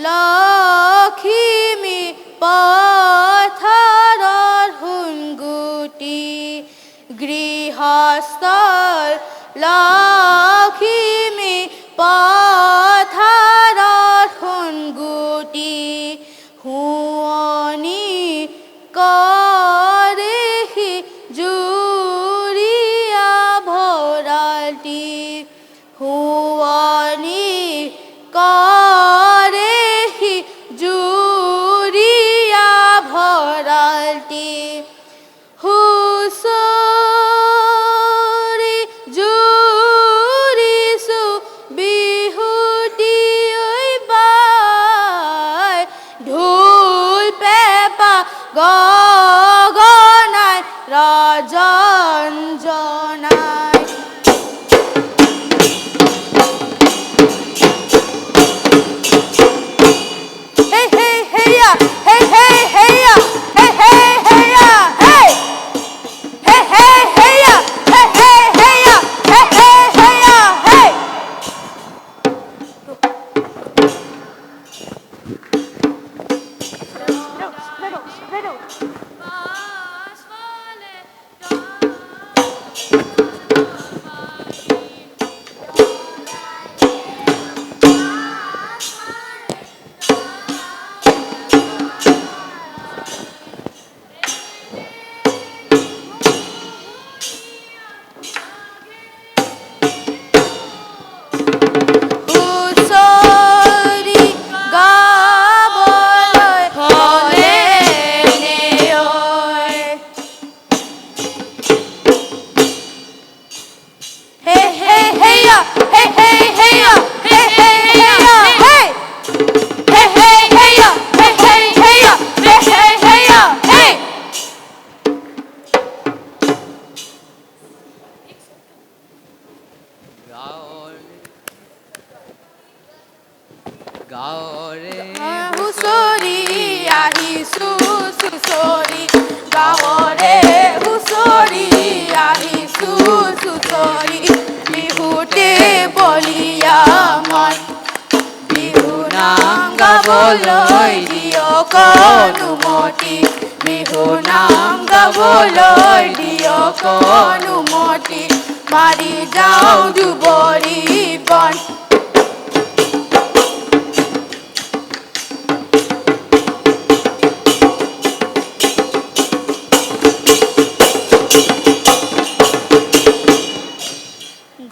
লখিমী পথাৰৰ সোণগুটি গৃহস্থৰ লখিমী পথাৰৰ সোণগুটি শুৱনি কৰেহি জুৰীয়া ভৰালী শুৱনি কৰেহি জুৰীয়া ভৰালী হুঁচৰি জুৰিছো বিহুটি ঐ বাই ঢোল পেঁপা গগনাই ৰজন জনাই Hey hey hey ya hey hey hey ya hey hey hey ya hey hey hey hey ya hey hey hey ya hey hey hey ya hey হুঁচৰি গাবলৈ হ'লে নে ঐ Hey hey hey ya hey hey hey ya hey hey hey ya hey hey hey hey ya hey hey hey ya hey hey hey ya hey গাঁৱৰে হুঁচৰি আহিছো চুচৰি গাঁৱৰে হুঁচৰি আহিছো চুচৰি বিহুতে বলিয়া মই বিহু নাম গাবলৈ দিয়ক অনুমতি বিহু নাম গাবলৈ দিয়ক অনুমতি মাৰি যাওঁ দুবৰি বন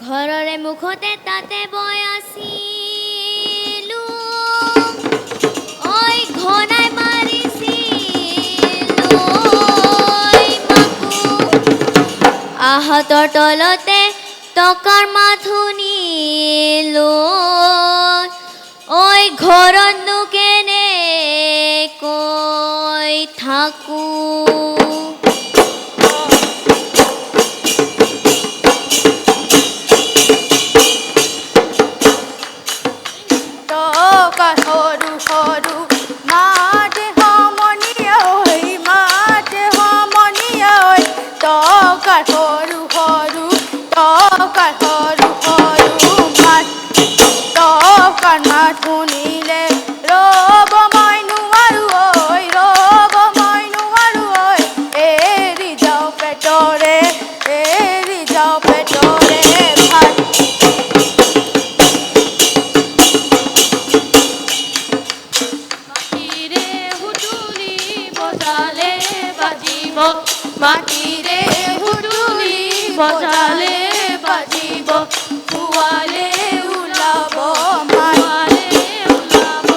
ঘৰৰে মুখতে তাতে বৈ আছিলো ঐ ঘনাই মাৰিছিলো ঐ মাকো আহঁতৰ তলতে টকাৰ মাথুনিলো ঐ ঘৰতনো কেনেকৈ থাকো টকাৰ সৰু সৰু মাতে সমনীয়া ঐ মাতে সমনীয়া ঐ টকাৰ সৰু সৰু টকাৰ সৰু সৰু মাত টকাৰ মাত শুনিলে ৰ'ব মই নোৱাৰো ঐ ৰ'ব মই নোৱাৰো ঐ এৰি যাওঁ পেটৰে ভাত মাটিৰে হুঁচৰি বজালে বাজিব মাটিৰে হুঁচৰি বজালে বাজিব পুৱালে ওলাব মালে ওলাব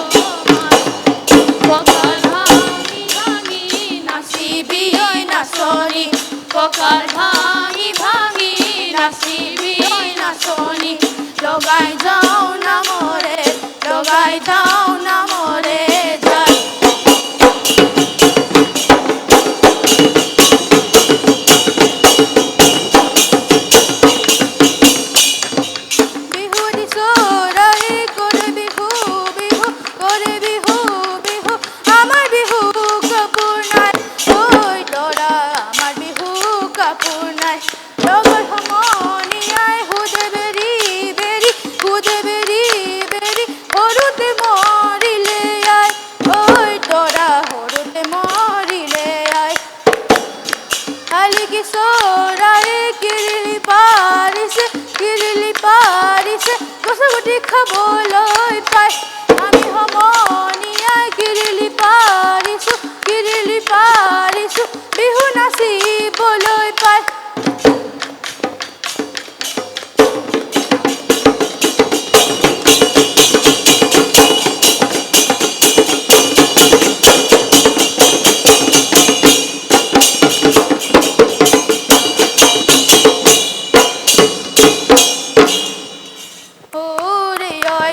কঁকাল ভাঙি ভাঙি নাচিবি ঐ নাচনী কঁকাল ভাঙি ভাঙি নাচিবি ঐ নাচনী লগাই যাওঁ নামৰে যায় বিহু দিছো ৰহি কৰে বিহু বিহু কৰে বিহু বিহু আমাৰ বিহু কাপোৰ নাই ঐ তৰা আমাৰ বিহু কাপোৰ নাই লগৰ সমনীয়াই সুধে বেৰি বেৰি সুধে খাবলৈ পাই আমি সমনীয়াই কিৰিলি পাৰিছো বিহু নাচিবলৈ পাই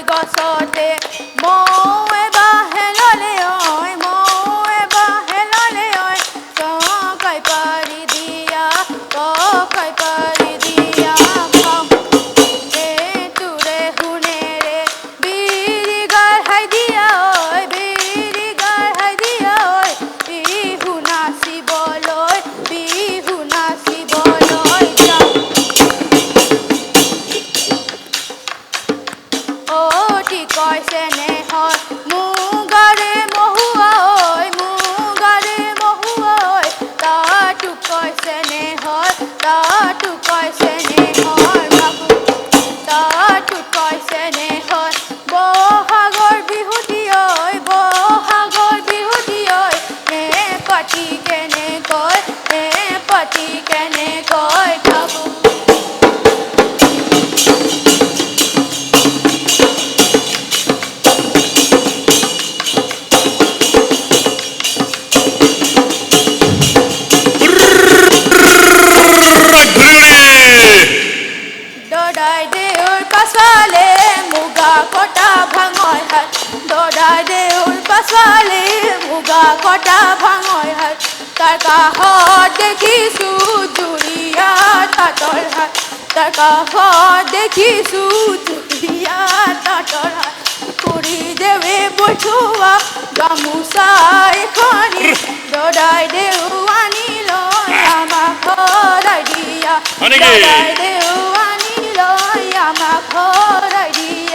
গছতে মৌৱে বাঁহে ল'লে ককাই পাৰি দিয়া তোৰে শুনেৰে বিৰি গাঢ়াই দিয়া বিহু নাচিবলৈ যাওঁ অতি কৈছে নেহৰ মুগাৰে মহুৱা তাতো কৈছে নেহৰ বাবু তাতো কৈছে নেহৰ বহাগৰ বিহুটি নে পাতি কেনেকৈ থাকো দদাই দেউৰ পাছফালে মুগা কটা ভাঙৰ হাত তাৰ কাষত দেখিছোঁ জুৰীয়া তাঁতৰ হাত খুৰী দেৱে বঠোৱা গামোচা এখনি দদাই দেউ আনি লৈ আমাক ভৰাই দিয়া দদাই দেউ আনি লৈ আমাক ভৰাই দিয়া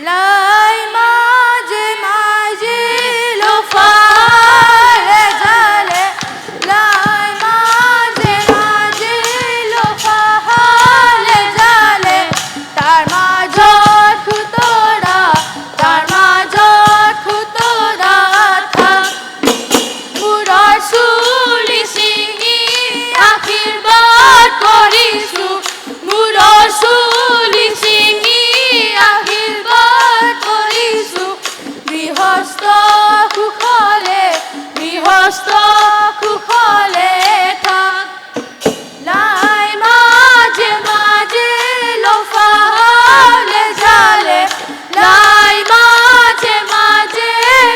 লাই মাঝে মাঝে লোফারে জালে লাই মাঝে মাঝে লোফারে জালে তার মাঝত খুতরা তার মাঝত খুতরা থাক মুরার চুলি ছিঙি আশীৰ্বাদ কৰিছো মুৰাৰ চুলি ছিঙি আশীৰ্বাদ কৰিছো গৃহস্থ সুখলে থাক লাই মাঝে মাঝে লোফালে জালে লাই মাঝে মাঝে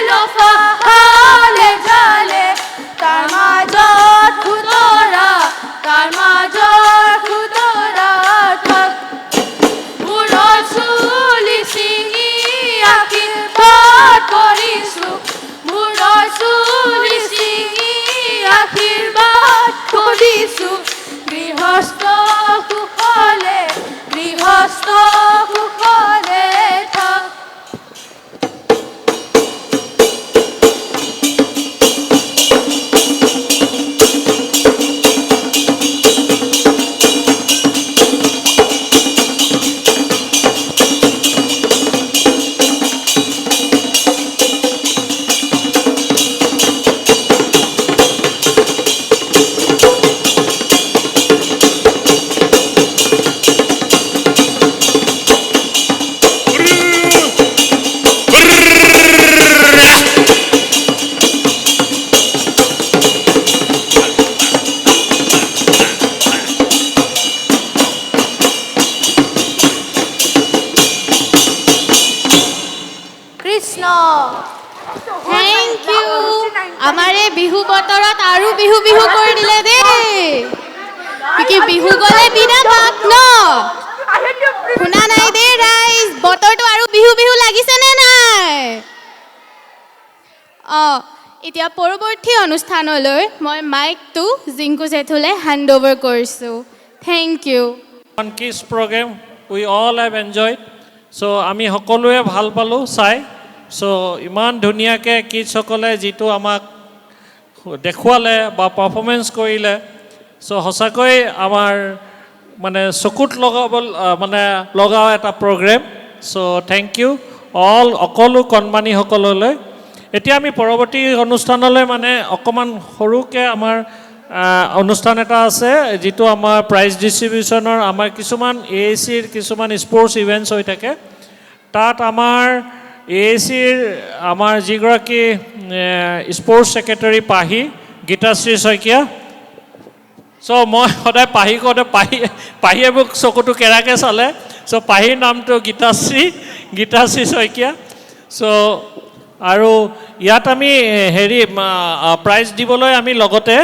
লোফালে জালে তার মাজত খুতৰা থাক মুৰৰ চুলি ছিঙি আশীৰ্বাদ কৰিছো মুৰৰ চুলি ছিঙি আশীৰ্বাদ কৰিছো গৃহস্থ সুখলে থাক কৃষ্ণ থেংক ইউ আমাৰ এই বিহু বতৰত আৰু বিহু বিহু কৰি দিলে দেই কি বিহু গ'লে বিনা বাপ ন শুনা নাই দেই ৰাইজ বতৰটো আৰু বিহু বিহু লাগিছেনে নাই এতিয়া পৰৱৰ্তী অনুষ্ঠানলৈ মই মাইকটো জিংকু জেঠুলৈ হেণ্ড অভাৰ কৰিছোঁ thank you One Kiss program we all have enjoyed. So আমি সকলোৱে ভাল পালোঁ চাই so ইমান ধুনীয়াকৈ কিডসকলে যিটো আমাক দেখুৱালে বা পাৰফৰ্মেঞ্চ কৰিলে so সঁচাকৈ আমাৰ মানে চকুত লগাও এটা programme so thank you all সকলো কণমানিসকললৈ এতিয়া আমি পৰৱৰ্তী অনুষ্ঠানলৈ মানে অকণমান সৰুকৈ আমাৰ অনুষ্ঠান এটা আছে যিটো আমাৰ প্ৰাইজ ডিষ্ট্ৰিবিউশ্যনৰ আমাৰ কিছুমান AACৰ কিছুমান স্পৰ্টছ ইভেণ্টছ হৈ থাকে তাত আমাৰ AACৰ আমাৰ যিগৰাকী স্পৰ্টছ ছেক্ৰেটাৰী পাহি গীতাশ্ৰী শইকীয়া চ' মই সদায় পাহিয়ে মোক চকুটো কেৰাকৈ চালে চ' পাহিৰ নামটো গীতাশ্ৰী শইকীয়া চ' আৰু ইয়াত আমি হেৰি প্ৰাইজ দিবলৈ আমি লগতে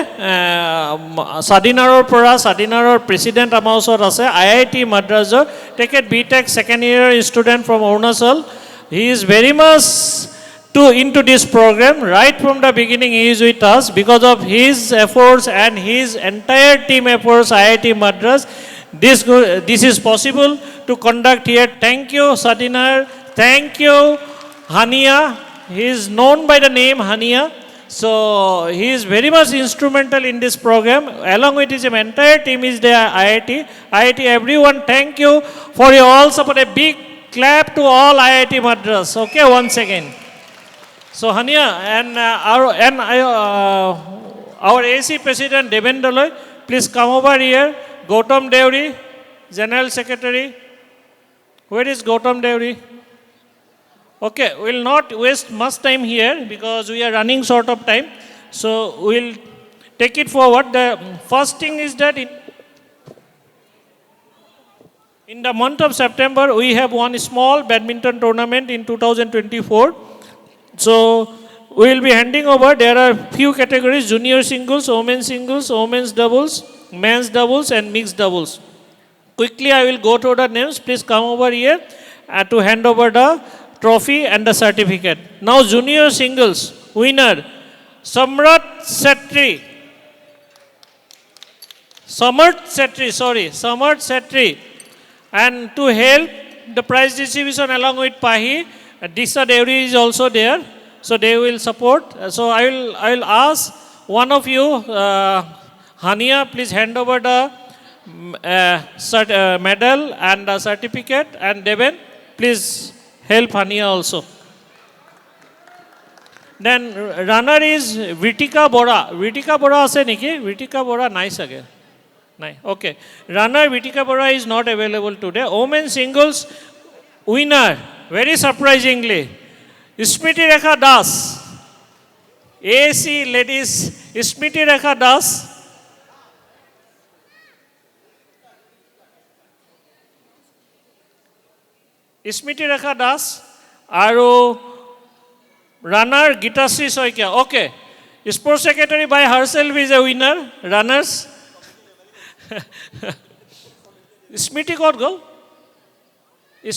স্বাধীনাৰৰ প্ৰেচিডেণ্ট আমাৰ ওচৰত আছে IIT মাদ্ৰাজৰ তেখেত BTech second year student from Arunachal he is very much into this program right from the beginning. He is with us because of his efforts and his entire team efforts IIT Madras this is possible to conduct here. Thank you Sadinar, thank you Hania, he is known by the name Hania, so he is very much instrumental in this program along with his entire team is there. IIT everyone, thank you for your all support. A big clap to all IIT Madras. Okay, once again. So Hania and our AC President Devendra Loy, please come over here. Gautam Deori, General Secretary. Where is Gautam Deori? Okay, we will not waste much time here because we are running short of time. So we will take it forward. The first thing is that in the month of September, we have one small badminton tournament in 2024. So we will be handing over, there are few categories, junior singles, women's doubles, men's doubles and mixed doubles. Quickly I will go through the names, please come over here to hand over the trophy and the certificate. Now junior singles, winner, Samarth Setri. And to help the prize distribution along with Pahi. Disha Deuri is also there, so they will support. So I will ask one of you, Hania, please hand over the medal and the certificate, and Deven, please help Hania also. Then runner is Vitika Bora. Vitika Bora ase niki? Vitika Bora nice again. Nice. Okay. Runner Vitika Bora is not available today. Women singles winner, very surprisingly, Smriti Rekha Das. AC ladies, Smriti Rekha Das. Smriti Rekha Das. Aru runner Gitasri Soikia. Okay. Sports secretary by herself is a winner. Runners. Smriti ক'ত গ'ল?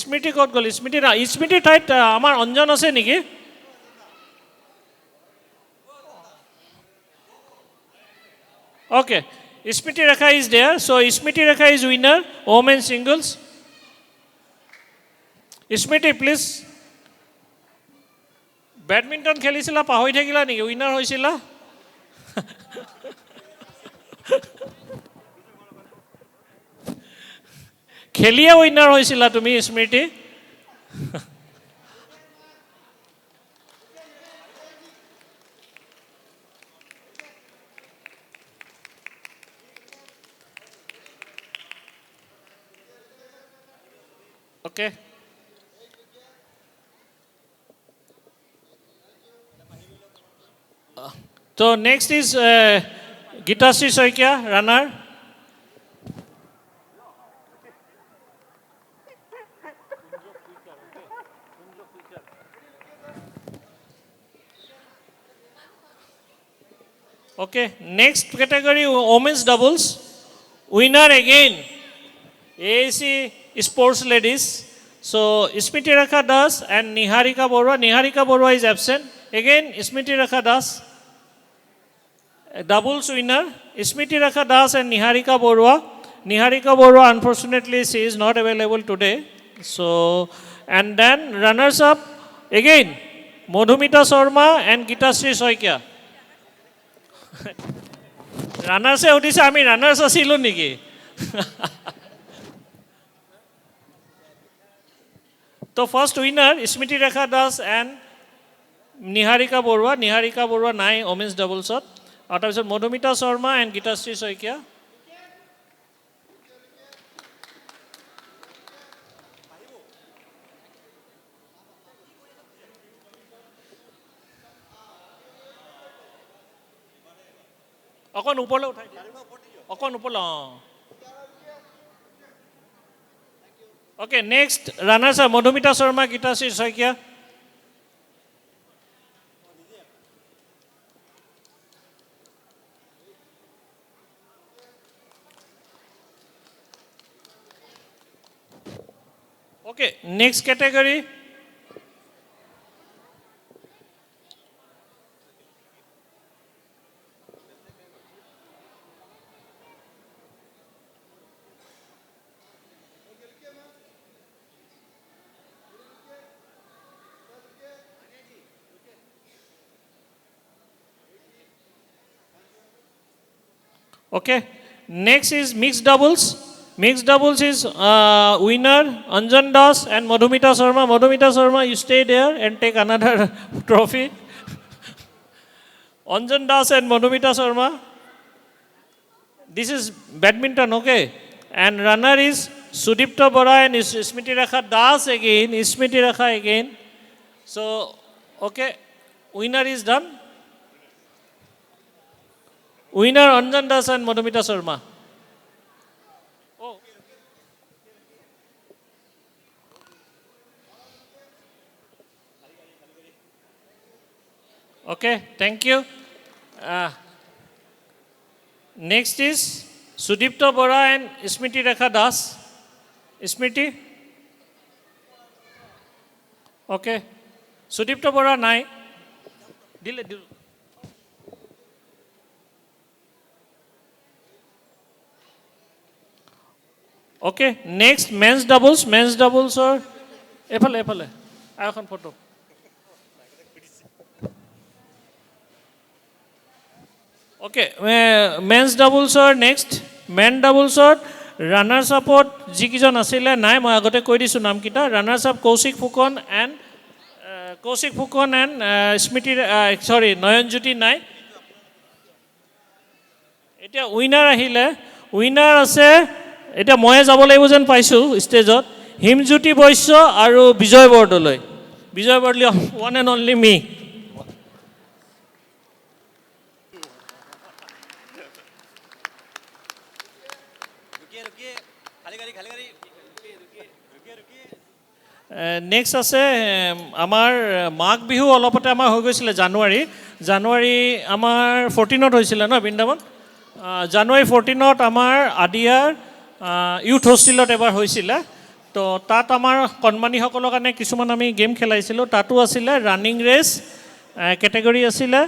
স্মৃতি ক'ত গ'ল? স্মৃতি ঠাইত আমাৰ অঞ্জন আছে নেকি? Okay. Smriti Rekha is there. So Smriti Rekha is winner. Women singles. Smriti, please. Badminton খেলিছিলা পাহৰি থাকিলা নেকি? উইনাৰ হৈছিলা? খেলিয়ে উইনাৰ হৈছিলা তুমি স্মৃতি? Okay. So next is Gitasri Soikia, runner. Okay, next category, women's doubles. Winner again, AAC Sports Ladies. So Smriti Rekha Das and Niharika Borwa. Niharika Borwa is absent. Again, Smriti Rekha Das. Doubles winner, Smriti Rekha Das and Niharika Borwa. Niharika Borwa, unfortunately, she is not available today. So, and then runners up, again, Madhumita Sharma and Gitasri Soikia. Runners e udise ami runners asilo niki? So first winner, Smriti Rekha Das and Niharika Borwa. Niharika Borwa nai women's doubles ot. আৰু তাৰপিছত Madhumita Sharma and Gitashree Saikia. অকণ ওপৰলৈ উঠাই দিয়া, অকণ ওপৰলৈ. অঁ, okay. Next runners up Madhumita Sharma, Gitashree Saikia. Okay, next category. Okay, next is mixed doubles. Mixed doubles is winner Anjan Das and Madhumita Sharma. Madhumita Sharma, you stay there and take another trophy. Anjan Das and Madhumita Sharma. This is badminton, okay? And runner is Sudipta Bora and Smriti Rekha Das again. Smriti Rekha again. So, okay, winner is done. Winner Anjan Das and Madhumita Sharma. Okay, thank you. Next is Sudipta Bora and Smriti Rekha Das. Smriti? Okay. Sudipta Bora nai. Dile. Okay next men's ডাবলছৰ এইফালে আৰু এখন photo okay men's ডাবলছৰ next men ডাবলছত runners আপত যিকেইজন আছিলে নাই মই আগতে কৈ দিছোঁ নামকেইটা runners up Kaushik Phukan and Smriti Nayanjyoti নাই এতিয়া উইনাৰ আহিলে উইনাৰ আছে এতিয়া ময়ে যাব লাগিব যেন পাইছোঁ ষ্টেজত হিমজ্যোতি বৈশ্য আৰু Bijoy Bordoloi one and only me next আছে আমাৰ মাঘ বিহু অলপতে আমাৰ হৈ গৈছিলে জানুৱাৰী আমাৰ 14ত হৈছিলে ন বৃন্দাবন জানুৱাৰী 14ত আমাৰ আদিয়াৰ ইউথ হোষ্টেলত এবাৰ হৈছিলে তো তাত আমাৰ কণমানিসকলৰ কাৰণে কিছুমান আমি গেম খেলাইছিলোঁ তাতো আছিলে ৰানিং ৰেচ কেটেগৰী আছিলে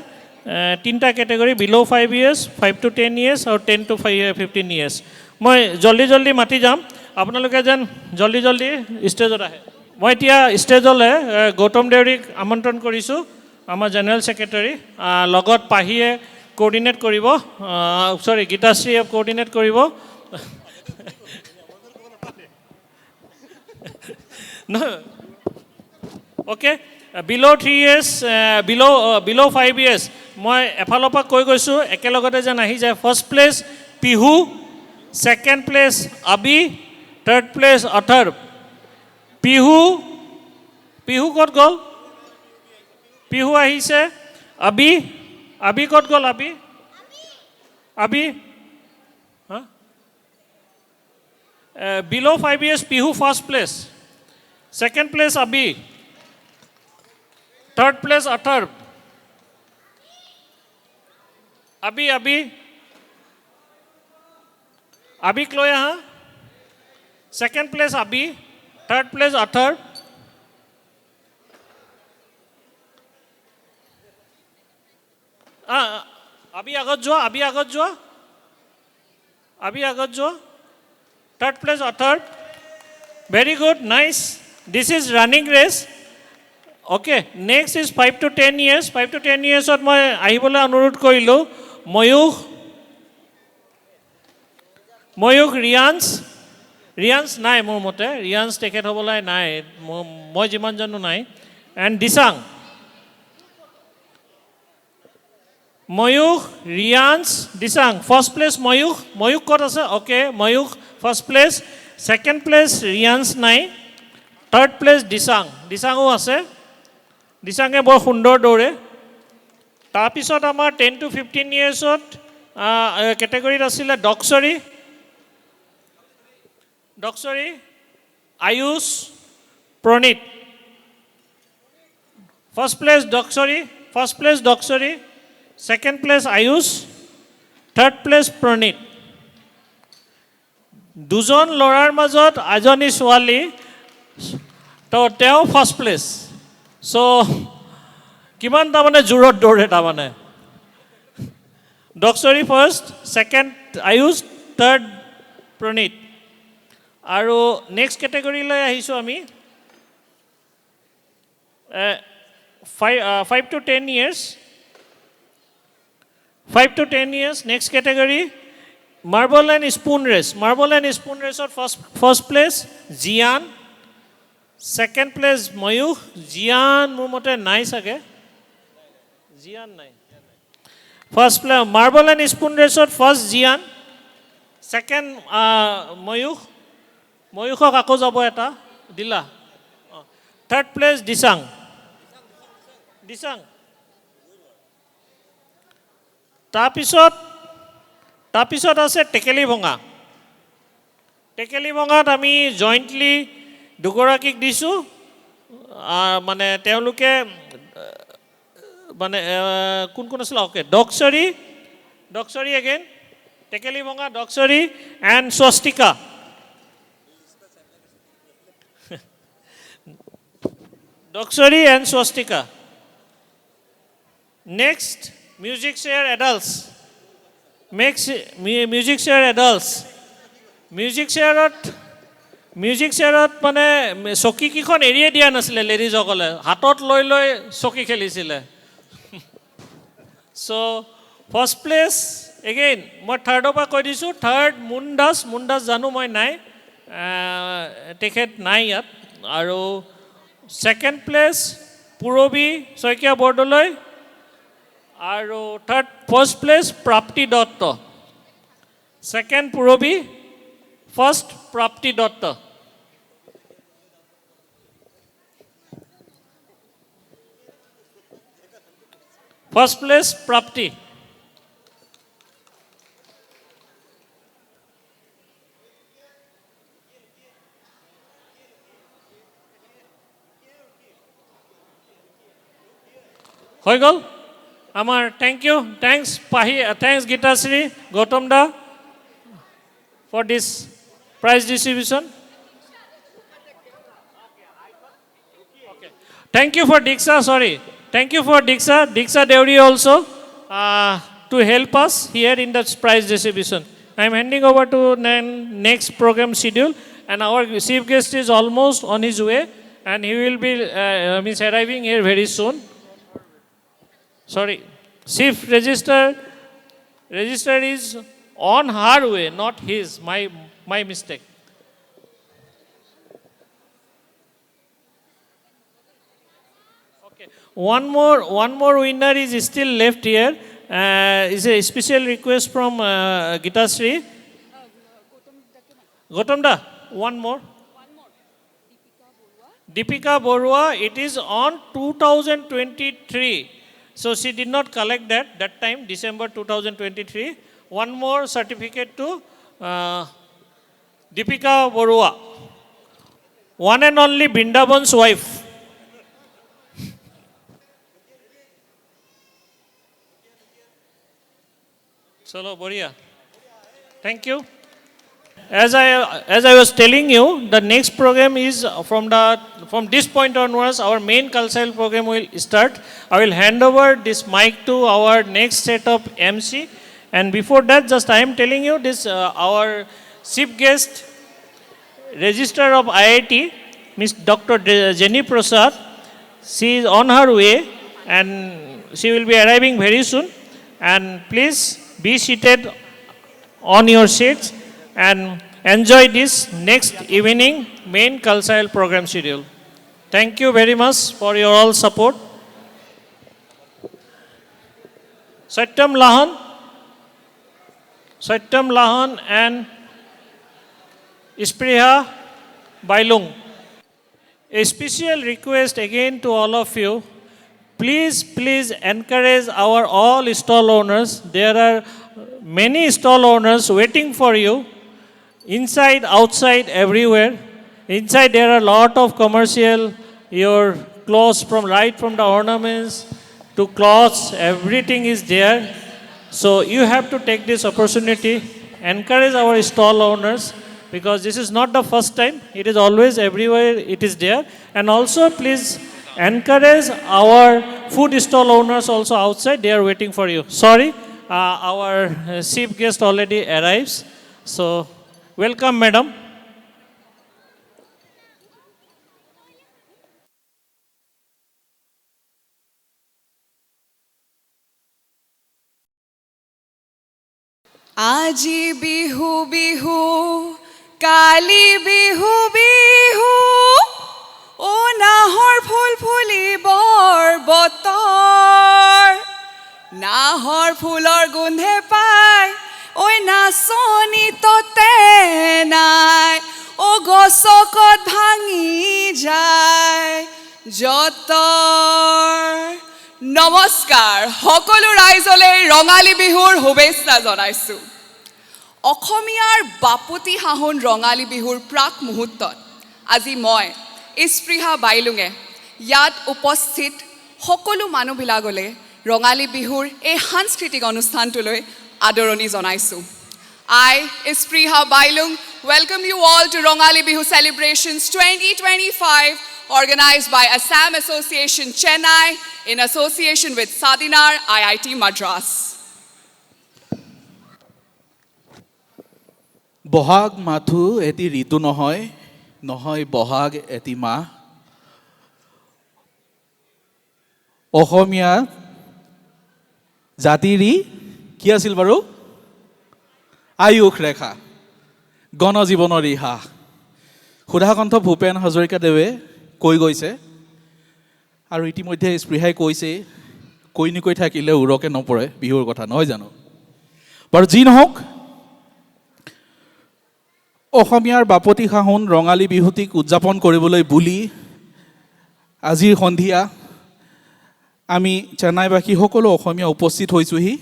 তিনিটা category bill' 5 years 5 to 10 years আৰু 10 to 15 years মই জল্দি মাতি যাম আপোনালোকে যেন জল্দি ষ্টেজত আহে মই এতিয়া ষ্টেজলৈ গৌতম দেউৰীক আমন্ত্ৰণ কৰিছোঁ আমাৰ জেনেৰেল ছেক্ৰেটাৰী লগত পাহিয়ে কোঅৰ্ডিনেট কৰিব গীতাশ্ৰীয়ে কোঅৰ্ডিনেট কৰিব অ'কে বিল' 3 years বিল' 5 years মই এফালৰ পৰা কৈ গৈছোঁ একেলগতে যেন আহি যায় first place Pihu second place Abi third place Atharva Pihu ক'ত গ'ল পিহু আহিছে আবি ক'ত গ'ল Abi below' 5 years Pihu first place second place Abi third place Atharva আবিক লৈ আহা second place Abi third place Atharva Abi আগত যোৱা third place Atharva very good nice this is running race okay next is 5 to 10 years 5 to 10 yearsত মই আহিবলৈ অনুৰোধ কৰিলোঁ ময়ূখ ৰিয়াঞ্চ নাই মোৰ মতে ৰিয়াঞ্চ তেখেত হ'বলৈ নাই মই যিমান জানো নাই and Disang Mayukh Riyansh Disang first place Mayukh ক'ত আছে okay Mayukh first place second place Riyansh নাই থাৰ্ড প্লেচ দিচাঙো আছে দিচাঙে বৰ সুন্দৰ দৌৰে তাৰপিছত আমাৰ 10 to 15 yearsত কেটেগৰীত আছিলে Doxori Ayush Pranit first place Doxori second place Ayush third place Pranit দুজন ল'ৰাৰ মাজত এজনী ছোৱালী তো তেওঁ ফাৰ্ষ্ট প্লেচ চ' কিমান তাৰমানে জোৰত দৌৰে তাৰমানে Doxori first second Ayush third Pranit আৰু নেক্সট কেটেগৰীলৈ আহিছোঁ আমি 5 to 10 years next category marble and spoon ৰেচত first place Jiyan second place Mayukh Jiyan মোৰ মতে নাই চাগে জিয়ান নাই first place marble and spoon ৰেচত ফাৰ্ষ্ট জিয়ান ছেকেণ্ড ময়ূখক আকৌ যাব এটা দিলা থাৰ্ড প্লেচ দিচাং তাৰপিছত আছে টেকেলি ভঙাত আমি জইণ্টলি দুগৰাকীক দিছোঁ মানে তেওঁলোকে মানে কোন আছিলে অ'কে ডক্সৰী এগেইন টেকেলি ভঙা Doxori and Swastika Doxori and Swastika next music chair adults music চেয়াৰত মিউজিক চেয়াৰত মানে চকীকেইখন এৰিয়ে দিয়া নাছিলে লেডিজসকলে হাতত লৈ লৈ চকী খেলিছিলে চ' ফাৰ্ষ্ট প্লেচ এগেইন মই থাৰ্ডৰ পৰা কৈ দিছোঁ থাৰ্ড মুনদাস জানো মই নাই তেখেত নাই ইয়াত আৰু ছেকেণ্ড প্লেচ পূৰবী শইকীয়া বৰদলৈ আৰু ফাৰ্ষ্ট প্লেচ প্ৰাপ্তি দত্ত ছেকেণ্ড পূৰবী ফাৰ্ষ্ট প্ৰাপ্তি দত্ত ফাৰ্ষ্ট প্লেচ প্ৰাপ্তি হৈ গ'ল আমাৰ thanks Geetashree Gautam the for this prize distribution thank you for Diksha Deuri also to help us here in the prize distribution I am handing over to next program schedule and our chief guest is almost on his way and he will be arriving here very soon. Sorry, chief register is on her way, not his. My mistake. Okay, one more winner is still left here. Is a special request from Gitasri. Gautam da, one more. Deepika Borua. It is on 2023. So she did not collect that time, December 2023. One more certificate to Deepika Borua, one and only Bindaban's wife. Chalo, Boria. Thank you. As I was telling you, the next program is from this point onwards, our main cultural program will start. I will hand over this mic to our next set of MC. And before that, just I am telling you this, our chief guest, Registrar of IIT, Ms. Dr. Jenny Prasad, she is on her way and she will be arriving very soon. And please be seated on your seats and enjoy this next evening main cultural program schedule. Thank you very much for your all support. Satyam Lahan and Ispriha Bailung. A special request again to all of you. Please encourage our all stall owners. There are many stall owners waiting for you. Inside, outside, everywhere. Inside there are a lot of commercial, your clothes from the ornaments to clothes, everything is there. So you have to take this opportunity, encourage our stall owners because this is not the first time, it is always everywhere it is there. And also please encourage our food stall owners also outside, they are waiting for you. Sorry, our chief guest already arrives. So welcome, madam. আজি বিহু বিহু কালি বিহু বিহু ও নাহৰ ফুল ফুলিবৰ বতৰ নাহৰ ফুলৰ গোন্ধে পায় ঐ নাচনি ততে নাই ও গছকত ভাঙি যায় যতৰ নমস্কাৰ সকলো ৰাইজলৈ ৰঙালী বিহুৰ শুভেচ্ছা জনাইছোঁ অসমীয়াৰ বাপতি সাহোন ৰঙালী বিহুৰ প্ৰাক মুহূৰ্তত আজি মই ইস্পৃহা বাইলুঙে ইয়াত উপস্থিত সকলো মানুহবিলাকলৈ ৰঙালী বিহুৰ এই সাংস্কৃতিক অনুষ্ঠানটোলৈ আদৰণি জনাইছোঁ I, Ispriha Bailung, welcome you all to Rongali Bihu Celebrations 2025 organized by Assam Association Chennai in association with Sadinar IIT Madras. Bohag মাথো এটি ঋতু নহয় নহয় বহাগ এটি মাহ অসমীয়া জাতিৰি কি আছিল বাৰু আয়ুস ৰেখা গণজীৱনৰ ৰিহা সুধাকণ্ঠ ভূপেন হাজৰিকাদেৱে কৈ গৈছে আৰু ইতিমধ্যে স্পৃহাই কৈছে কৈ নকৈ থাকিলে উৰকে নপৰে বিহুৰ কথা নহয় জানো বাৰু যি নহওক অসমীয়াৰ বাপতি সাহোন ৰঙালী বিহুটিক উদযাপন কৰিবলৈ বুলি আজিৰ সন্ধিয়া আমি চেন্নাইবাসী সকলো অসমীয়া উপস্থিত হৈছোহি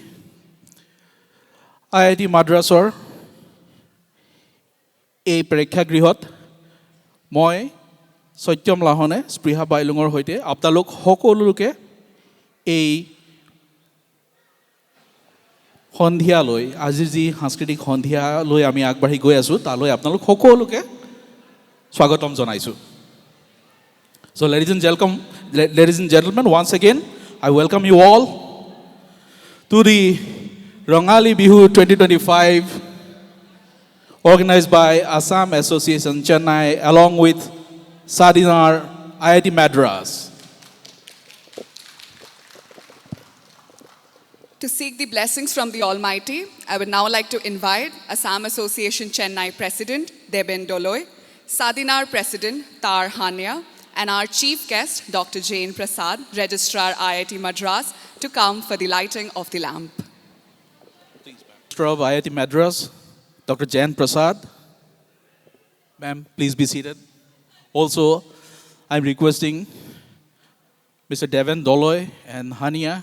IIT মাদ্ৰাছৰ এই প্ৰেক্ষাগৃহত মই সত্যম লাহনে স্পৃহা বাইলুঙৰ সৈতে আপোনালোক সকলোকে এই সন্ধিয়ালৈ আজিৰ যি সাংস্কৃতিক সন্ধিয়ালৈ আমি আগবাঢ়ি গৈ আছোঁ তালৈ আপোনালোক সকলোকে স্বাগতম জনাইছোঁ So ladies and gentlemen, once again, I welcome you all to the Rangali Bihu 2025 organized by Assam Association Chennai along with Sadinar IIT Madras. To seek the blessings from the Almighty, I would now like to invite Assam Association Chennai President Deben Doloy, Sadinar President Tar Hania, and our chief guest, Dr. Jain Prasad, Registrar IIT Madras, to come for the lighting of the lamp. Registrar of IIT Madras, Dr. Jain Prasad. Ma'am, please be seated. Also, I'm requesting Mr. Deven Doloy and Hania,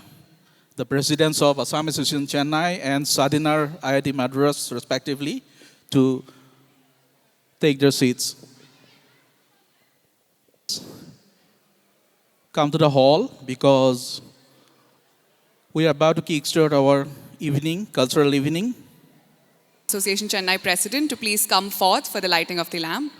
the presidents of Assam Association Chennai and Sadinar IIT Madras, respectively, to take their seats. Come to the hall because we are about to kickstart our evening, cultural evening. Association Chennai President to please come forth for the lighting of the lamp.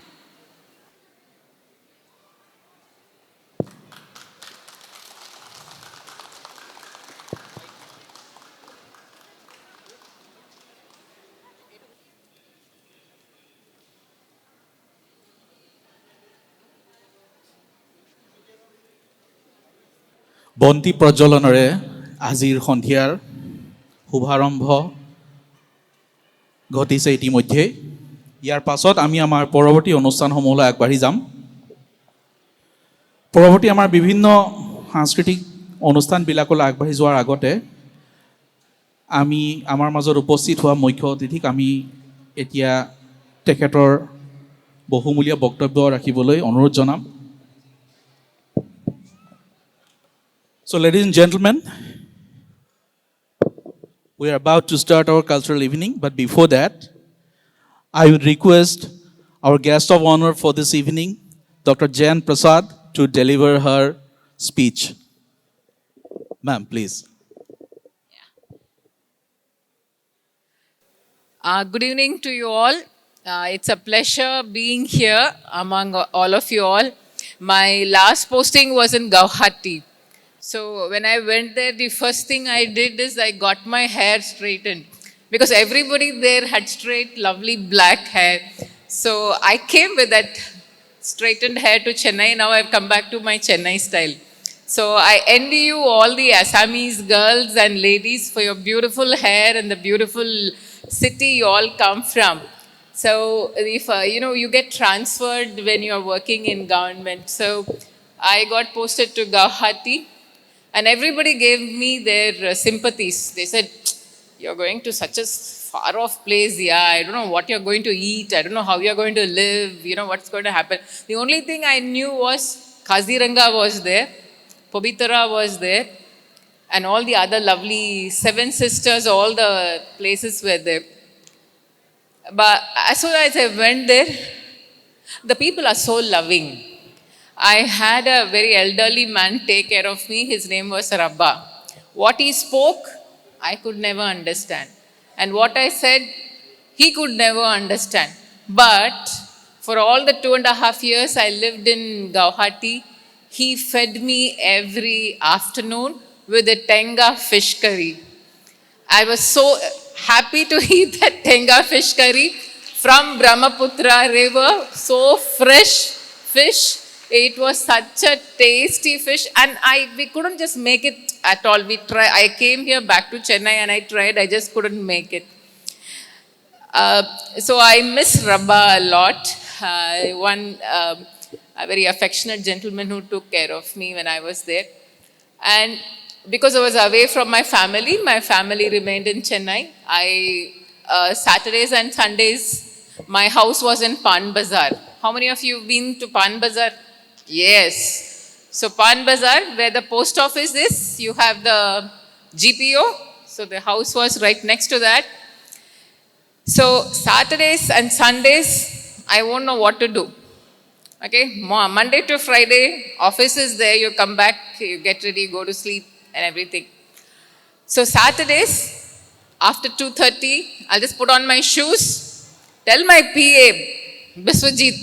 বন্তি প্ৰজ্বলনেৰে আজিৰ সন্ধিয়াৰ শুভাৰম্ভ ঘটিছে ইতিমধ্যে ইয়াৰ পাছত আমি আমাৰ পৰৱৰ্তী অনুষ্ঠানসমূহলৈ আগবাঢ়ি যাম পৰৱৰ্তী আমাৰ বিভিন্ন সাংস্কৃতিক অনুষ্ঠানবিলাকলৈ আগবাঢ়ি যোৱাৰ আগতে আমি আমাৰ মাজত উপস্থিত হোৱা মুখ্য অতিথিক আমি এতিয়া তেখেতৰ বহুমূলীয়া বক্তব্য ৰাখিবলৈ অনুৰোধ জনাম So, ladies and gentlemen, we are about to start our cultural evening, but before that, I would request our guest of honor for this evening, Dr. Jain Prasad, to deliver her speech. Ma'am, please. Good evening to you all. It's a pleasure being here among all of you all. My last posting was in Guwahati. So when I went there, the first thing I did is I got my hair straightened because everybody there had straight, lovely black hair. So I came with that straightened hair to Chennai. Now I've come back to my Chennai style. So I envy you all the Assamese girls and ladies for your beautiful hair and the beautiful city you all come from. So if you get transferred when you're working in government. So I got posted to Guwahati. And everybody gave me their sympathies. They said, you're going to such a far off place. Yeah, I don't know what you're going to eat. I don't know how you're going to live. You know, what's going to happen. The only thing I knew was Kaziranga was there. Pobitara was there. And all the other lovely Seven Sisters, all the places were there. But as soon as I went there, the people are so loving. I had a very elderly man take care of me. His name was Rabba. What he spoke, I could never understand. And what I said, he could never understand. But for all the 2.5 years I lived in Guwahati, he fed me every afternoon with a tenga fish curry. I was so happy to eat that tenga fish curry from Brahmaputra river, so fresh fish. It was such a tasty fish, and we couldn't just make it at all. I came here back to Chennai and I tried. I just couldn't make it. So I miss Rabba a lot. A very affectionate gentleman who took care of me when I was there. And because I was away from my family remained in Chennai. Saturdays and Sundays, my house was in Pan Bazaar. How many of you have been to Pan Bazaar? Yes. So Pan Bazaar, where the post office is, you have the GPO. So the house was right next to that. So Saturdays and Sundays, I won't know what to do. Okay, Monday to Friday, office is there, you come back, you get ready, go to sleep and everything. So Saturdays, after 2:30, I'll just put on my shoes, tell my PA, Biswajit,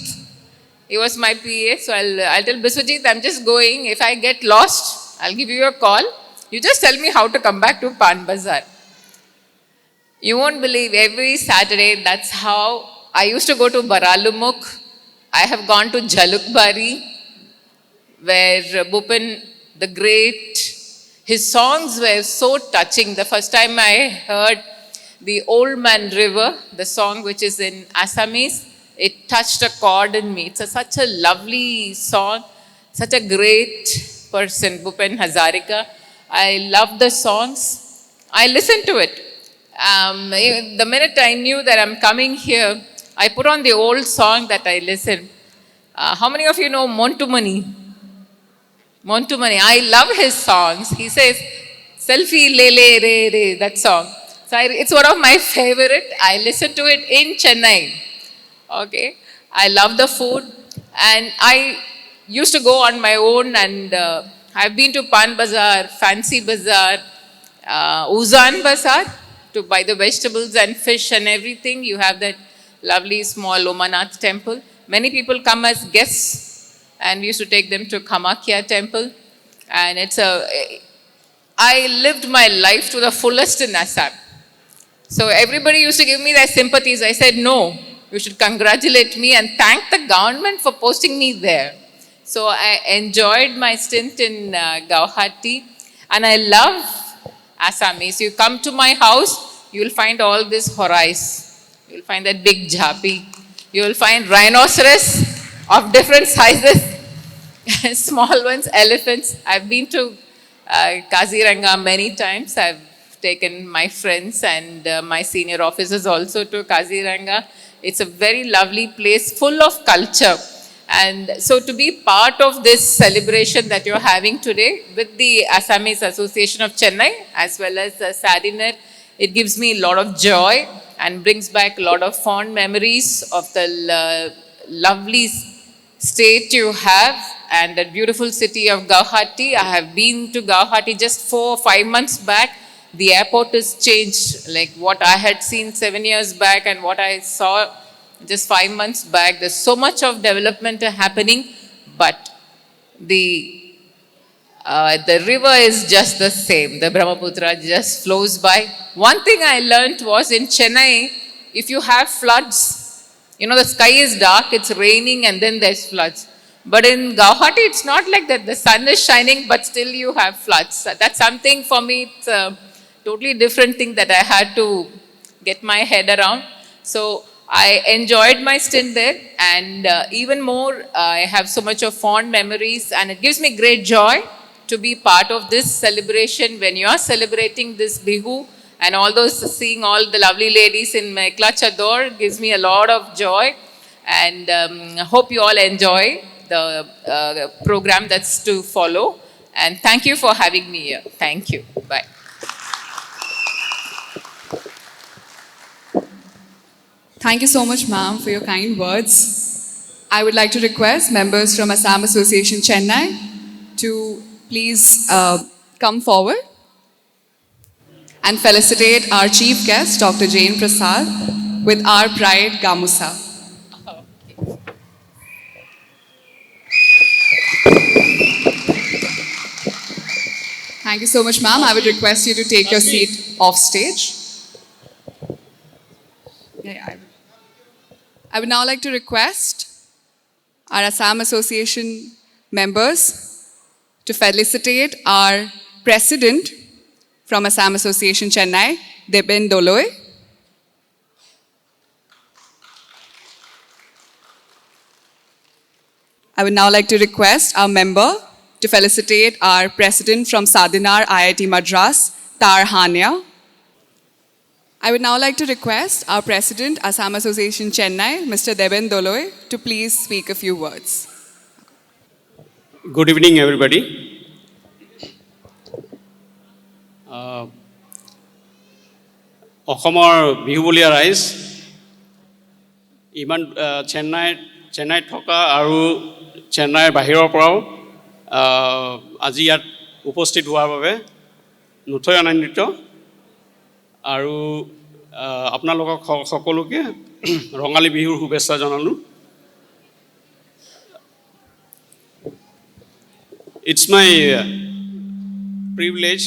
he was my PA, so I'll tell Biswajit, I'm just going, if I get lost, I'll give you a call, you just tell me how to come back to Pan Bazaar. You won't believe, every Saturday, that's how I used to go to Baralumukh. I have gone to Jalukbari, where Bhupen, the great, his songs were so touching. The first time I heard the Old Man River, the song which is in Assamese, it touched a chord in me. It's such a lovely song, such a great person, Bhupen Hazarika. I love the songs. I listened to it. The minute I knew that I'm coming here, I put on the old song that I listened. How many of you know Montumani? Montumani. I love his songs. He says, Selfie Lele Re Re, that song. So it's one of my favorite. I listen to it in Chennai. Okay. I love the food. And I used to go on my own, and I've been to Pan Bazaar, Fancy Bazaar, Uzan Bazaar to buy the vegetables and fish and everything. You have that lovely small Omanath temple. Many people come as guests, and we used to take them to Kamakhya temple. And I lived my life to the fullest in Assam. So everybody used to give me their sympathies. I said, no, you should congratulate me and thank the government for posting me there. So I enjoyed my stint in Guwahati, and I love Assamese. You come to my house, you will find all this horais. You will find that big jhapi. You will find rhinoceros of different sizes, small ones, elephants. I've been to Kaziranga many times. I've taken my friends and my senior officers also to Kaziranga. It's a very lovely place, full of culture. And so to be part of this celebration that you're having today with the Assamese Association of Chennai as well as Sadiner, it gives me a lot of joy and brings back a lot of fond memories of the lovely state you have and the beautiful city of Guwahati. I have been to Guwahati just 4 or 5 months back. The airport has changed, like what I had seen 7 years back and what I saw just 5 months back. There's so much of development happening, but the river is just the same. The Brahmaputra just flows by. One thing I learned was in Chennai, if you have floods, you know, the sky is dark, it's raining, and then there's floods. But in Guwahati, it's not like that. The sun is shining, but still you have floods. That's something for me, it's a totally different thing that I had to get my head around. So I enjoyed my stint there, and even more, I have so much of fond memories, and it gives me great joy to be part of this celebration when you are celebrating this Bihu, and all those, seeing all the lovely ladies in Mekla Chador gives me a lot of joy, and hope you all enjoy the program that's to follow, and thank you for having me here. Thank you. Bye. Thank you so much, ma'am, for your kind words. I would like to request members from Assam Association Chennai to please come forward and felicitate our chief guest, Dr. Jain Prasad, with our pride, Gamusa. Thank you so much, ma'am. I would request you to take your seat off stage. Yeah, I would now like to request our Assam Association members to felicitate our president from Assam Association Chennai, Deben Doloy. I would now like to request our member to felicitate our president from Sadinar IIT Madras, Tar Hania. I would now like to request our president, Assam Association Chennai, Mr. Deben Doloy, to please speak a few words. Good evening, everybody. অসমৰ বিহুবলীয়া ৰাইজ ইমান চেন্নাইত থকা আৰু চেন্নাইৰ বাহিৰৰ পৰাও আজি ইয়াত উপস্থিত হোৱাৰ বাবে নথৈ আনন্দিত আৰু আপোনালোকক সকলোকে ৰঙালী বিহুৰ শুভেচ্ছা জনালোঁ। It's my privilege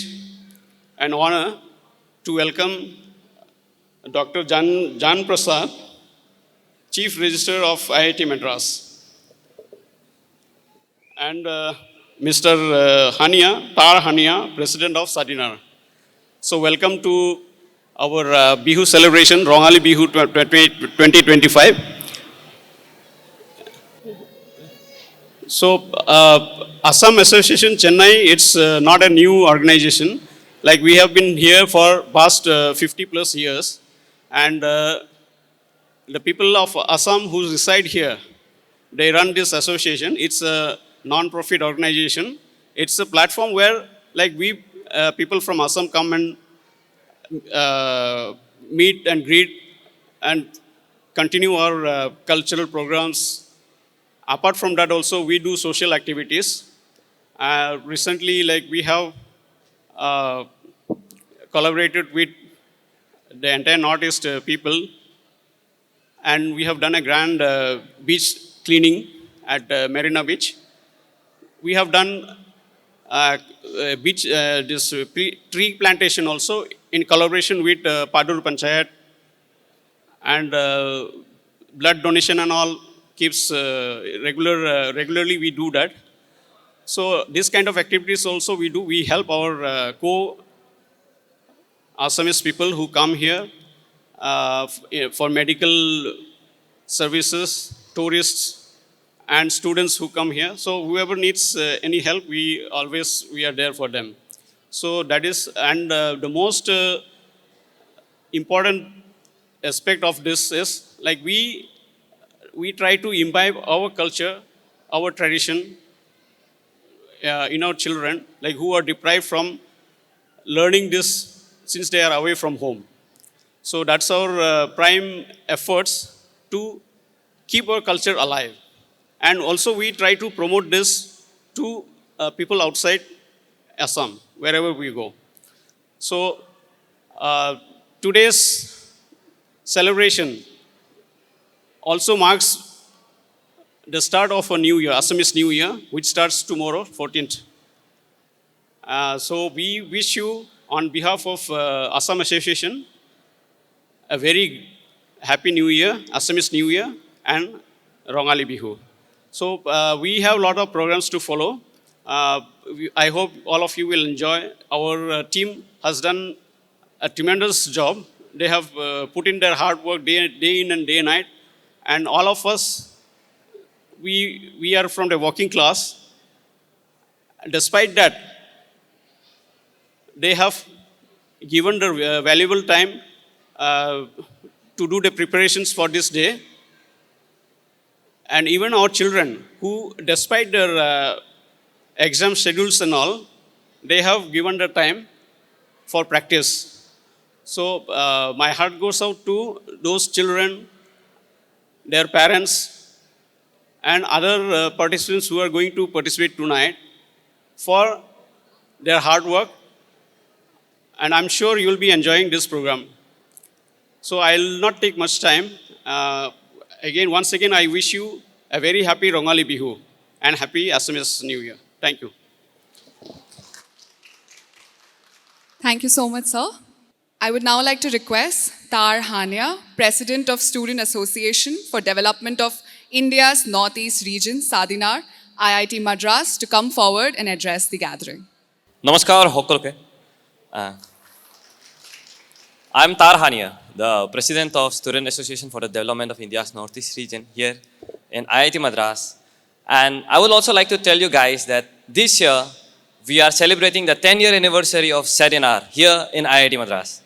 and honor to welcome Dr. Jan Prasad, Chief Registrar of IIT Madras, and Mr. Tar Hania, President of Sadinar. So welcome to our Bihu celebration, Rongali Bihu 2025. So Assam Association Chennai, it's not a new organization. Like we have been here for past 50 plus years, and the people of Assam who reside here, they run this association. It's a non-profit organization. It's a platform where like we people from Assam come and meet and greet and continue our cultural programs. Apart from that also we do social activities. Recently like we have collaborated with the entire Northeast people, and we have done a grand beach cleaning at Marina Beach. We have done this tree plantation also in collaboration with Padur Panchayat, and blood donation and all keeps regularly we do that. So this kind of activities also we do. We help our Assamese people who come here for medical services, tourists, and students who come here. So whoever needs any help, we are there for them. So that is, and the most important aspect of this is like we try to imbibe our culture, our tradition in our children, like who are deprived from learning this since they are away from home. So that's our prime efforts to keep our culture alive. And also we try to promote this to people outside Assam, wherever we go. So today's celebration also marks the start of a new year, Assamese New Year, which starts tomorrow, 14th. So we wish you, on behalf of Assam Association, a very happy New Year, Assamese New Year, and Rongali Bihu. So we have a lot of programs to follow. I hope all of you will enjoy. Our team has done a tremendous job. They have put in their hard work day in and day night. And all of us, we are from the working class. Despite that, they have given their valuable time to do the preparations for this day. And even our children, who despite their exam schedules and all, they have given their time for practice. So my heart goes out to those children, their parents, and other participants who are going to participate tonight for their hard work. And I'm sure you'll be enjoying this program. So I'll not take much time. Once again, I wish you a very happy Rongali Bihu and happy Assamese New Year. Thank you. Thank you so much, sir. I would now like to request Tar Hania, President of Student Association for Development of India's Northeast Region, Sadinar, IIT Madras, to come forward and address the gathering. Namaskar, Hokolke. I'm Tar Hania, the President of Student Association for the Development of India's Northeast Region here in IIT Madras. And I would also like to tell you guys that this year we are celebrating the 10-year anniversary of Sadinar here in IIT Madras.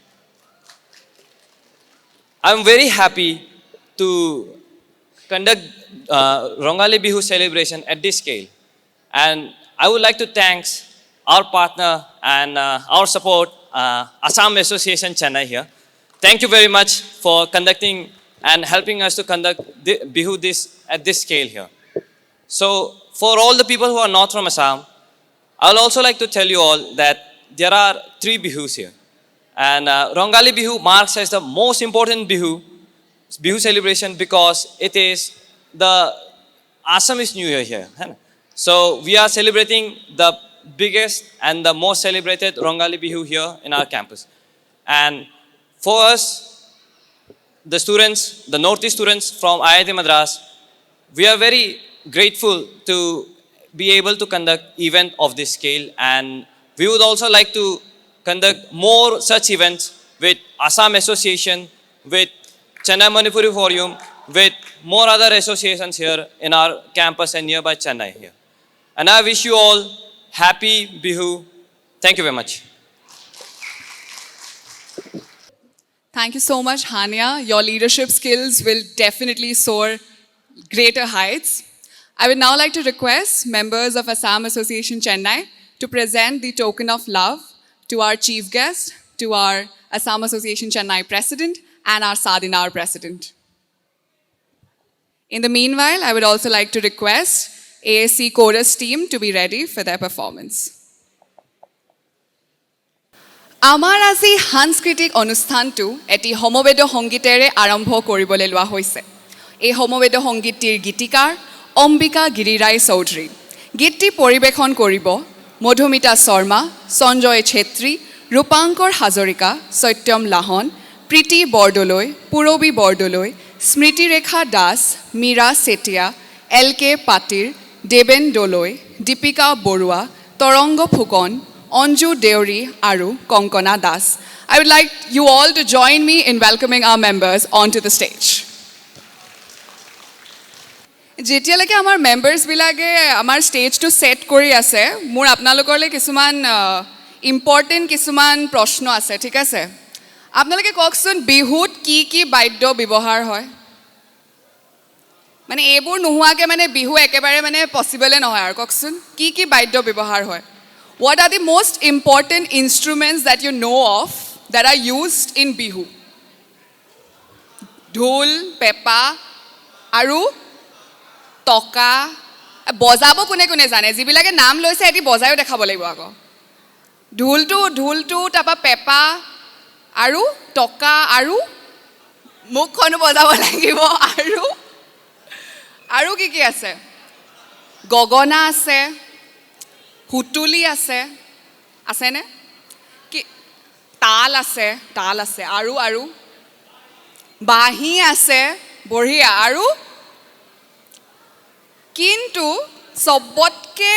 I'm very happy to conduct Rongali Bihu celebration at this scale. And I would like to thank our partner and our support, Assam Association Chennai here. Thank you very much for conducting and helping us to conduct Bihu at this scale here. So for all the people who are not from Assam, I would also like to tell you all that there are 3 Bihus here. And Rongali Bihu marks as the most important Bihu celebration because it is the Assamese New Year here. So we are celebrating the biggest and the most celebrated Rongali Bihu here in our campus. And for us, the students, the Northeast students from IIT Madras, we are very grateful to be able to conduct event of this scale, and we would also like to conduct more such events with Assam Association, with Chennai Manipuri Forum, with more other associations here in our campus and nearby Chennai here. And I wish you all happy Bihu. Thank you very much. Thank you so much, Hania. Your leadership skills will definitely soar greater heights. I would now like to request members of Assam Association Chennai to present the token of love to our chief guest, to our Assam Association Chennai president, and our Sadinar president. In the meanwhile, I would also like to request ASC chorus team to be ready for their performance. Amar আজি সাংস্কৃতিক অনুষ্ঠানটো এটি সমবেত সংগীতেৰে আৰম্ভ কৰিবলৈ লোৱা হৈছে। এই সমবেত সংগীতটিৰ গীতিকাৰ অম্বিকা গিৰিৰাই চৌধুৰী। গীতটি পৰিৱেশন কৰিব মধুমিতা শৰ্মা, সঞ্জয় ছেত্ৰী, ৰূপাংকৰ হাজৰিকা, সত্যম লাহন, প্ৰীতি বৰদলৈ, পুৰবী বৰদলৈ, স্মৃতিৰেখা দাস, মীৰা চেতিয়া, LK পাটিৰ, দেবেন দলৈ, দীপিকা বৰুৱা, তৰংগ Phukan, Anju Deori Aru Konkona Das. I would like you all to join me in welcoming our members onto the stage. যেতিয়ালৈকে আমাৰ মেম্বাৰ্ছবিলাকে আমাৰ ষ্টেজটো ছেট কৰি আছে, মোৰ আপোনালোকৰলৈ কিছুমান ইম্পৰ্টেণ্ট কিছুমান প্ৰশ্ন আছে, ঠিক আছে? আপোনালোকে কওকচোন বিহুত কি কি বাদ্য ব্যৱহাৰ হয়? মানে এইবোৰ নোহোৱাকৈ মানে বিহু একেবাৰে মানে পচিবলে নহয় আৰু কওকচোন কি কি বাদ্য ব্যৱহাৰ হয়? What are the most important instruments that you know of that are used in Bihu? Dhol, pepa, aru, toka. Bojabo kune kune jane. Jibilage naam loise eti bojayo dekhabo lagibo ako. Dhol tu tapa pepa, aru, toka, aru, mukhono bojabo lagibo aru ki ase? Gogona ase. হুতুলি আছে আছেনে কি তাল আছে আৰু বাঁহী আছে বঢ়িয়া আৰু কিন্তু সবতকে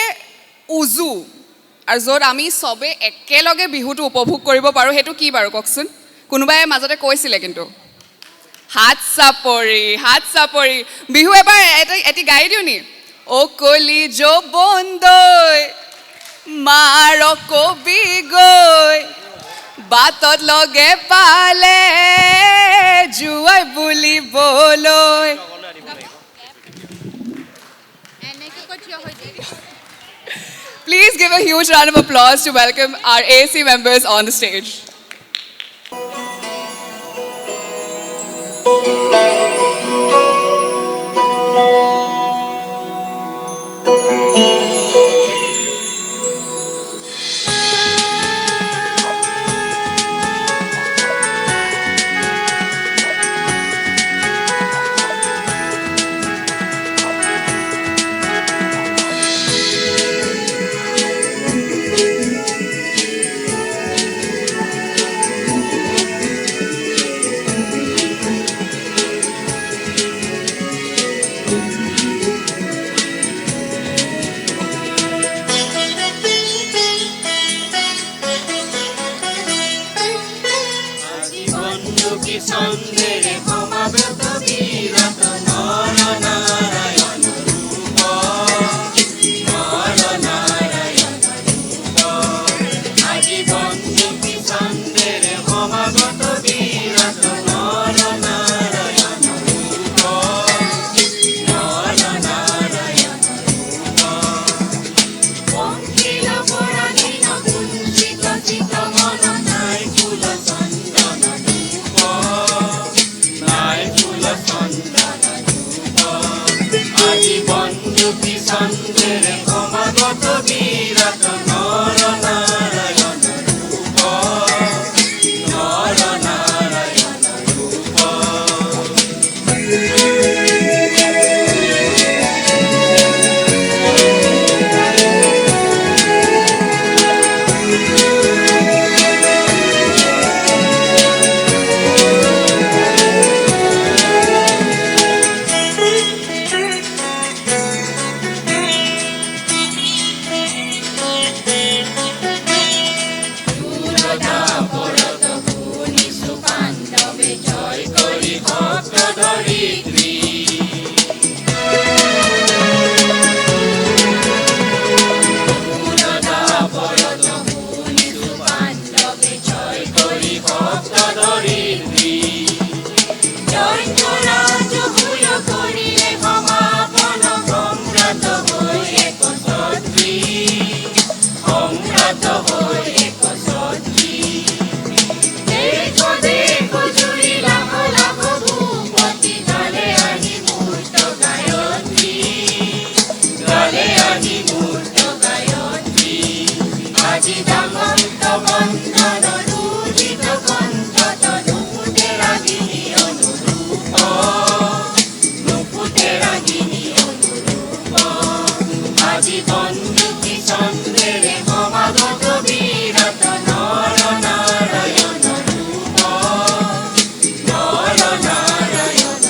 উজু আৰু য'ত আমি সবে একেলগে বিহুটো উপভোগ কৰিব পাৰোঁ সেইটো কি বাৰু কওকচোন কোনোবাই মাজতে কৈছিলে কিন্তু হাত চাপৰি বিহু এবাৰ এটি গাই দিওঁ নি ও কলি যৌবনদৈ মাৰ কবি গৈ বাটত লগে পালে জুৱাই বুলিবলৈ Please give a huge round of applause to welcome our AAC members on the stage. ছন্দেরে সমাবেত বিরাট নর নারায়ণ রূপ নর নারায়ণ রূপ আজীবন জ্যোতি ছন্দেরে সমাগত বিরাট নর নারায়ণ রূপ নর নারায়ণ রূপ পঙ্কিল পরাধীন কুঞ্চিত চিত মন নাই ফুল চন্দন ধূপ নাই ফুল চন্দন ধূপ আজীবন জ্যোতি ছন্দেরে সমাগত বিরাট নর নারায়ণ রূপ নর নারায়ণ রূপ দুরদা পরত ভুনিসু পাণ্ডবে জয় করি ভক্ত ধরিত্রী দুরদা পরত ভুনিসু পাণ্ডবে জয় করি ভক্ত ধরিত্রী জয়ন্তরাজ ভূয় করিলে সমাপন সম্রাট হৈ এক সত্ৰী সম্রাট হৈ এক সত্ৰী দেশ দেশ জুৰি লাখ লাখ ভূপতি গালে আহি মূৰ্ত গায়ত্ৰী গালে আহি মূৰ্ত গায়ত্ৰী আজি দামন্ত বন্দন ৰুজিত কণ্ঠত নুফুটে ৰাগিনী অনুৰূপ নুফুটে ৰাগিনী অনুৰূপ আজীবন জ্যোতি ছন্দেৰে সমাগত বিৰাট নৰ নাৰায়ণ ৰূপ নৰ নাৰায়ণ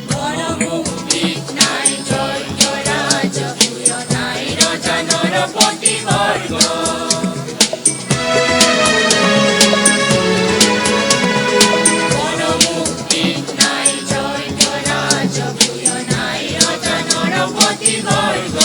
বনমুক্তিত নাই জয় জয়ৰাজ ভূয় নাই ৰজা নৰপতি বৰ্গ বনমুক্তিত নাই জয় জয়ৰাজ ভূয় নাই ৰজা নৰপতি বৰ্গ